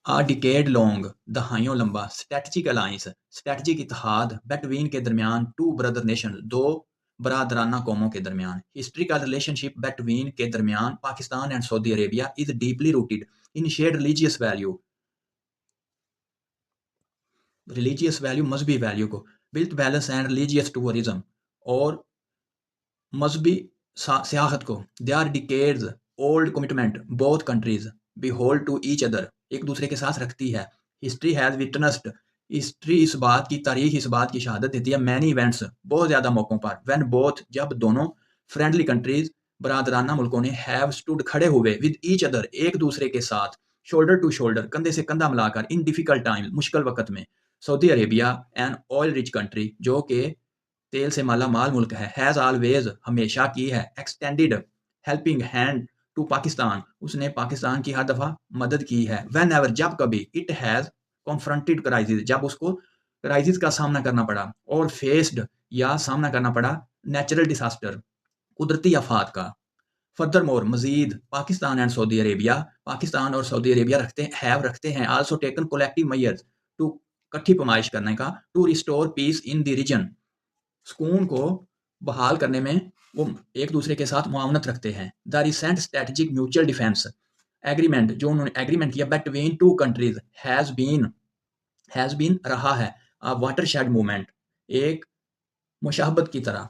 आ decade long दहाइयों लंबा strategic alliance strategic इत्तेहाद between के दरमियान टू ब्रदर नेशन दो बरादराना कौमों के दरमियान हिस्ट्रिकल रिलेशनशिप बिटवीन के दरमियान Pakistan and Saudi Arabia is deeply rooted in shared religious value मजहबी वैल्यू को built balance and religious tourism और मजहबी सियाहत को they are decades old commitment both countries be hold to each other एक दूसरे के साथ रखती है हिस्ट्री हैज विटनेस्ड हिस्ट्री इस बात की तारीख इस बात की शहादत देती है मैनी इवेंट्स बहुत ज़्यादा मौक़ों पर व्हेन बोथ जब दोनों फ्रेंडली कंट्रीज बरादराना मुल्कों ने हैव स्टूड खड़े हुए विद ईच अदर एक दूसरे के साथ शोल्डर टू शोल्डर कंधे से कंधा मिलाकर इन डिफिकल्ट टाइम मुश्किल वक्त में Saudi Arabia an oil rich country जो कि तेल से माला माल मुल्क है हैज़ ऑलवेज हमेशा की है extended helping hand to Pakistan उसने पाकिस्तान की हर दफ़ा मदद की है वेन एवर जब कभी इट हैज़ कॉन्फ्रंटेड क्राइसिस जब उसको क्राइसिस का सामना करना पड़ा और फेस्ड या सामना करना पड़ा नेचुरल डिसास्टर कुदरती आफात का फर्दर मोर मजीद पाकिस्तान और सऊदी अरेबिया रखते हैं also taken collective measures to इकट्ठी पमाइश करने का to restore peace in the region सुकून को बहाल करने में वो एक दूसरे के साथ मुआवनत रखते हैं the recent strategic mutual defence agreement जो उन्होंने एग्रीमेंट किया between two countries has been रहा है वाटर शेड मूवमेंट एक मुशाहबत की तरह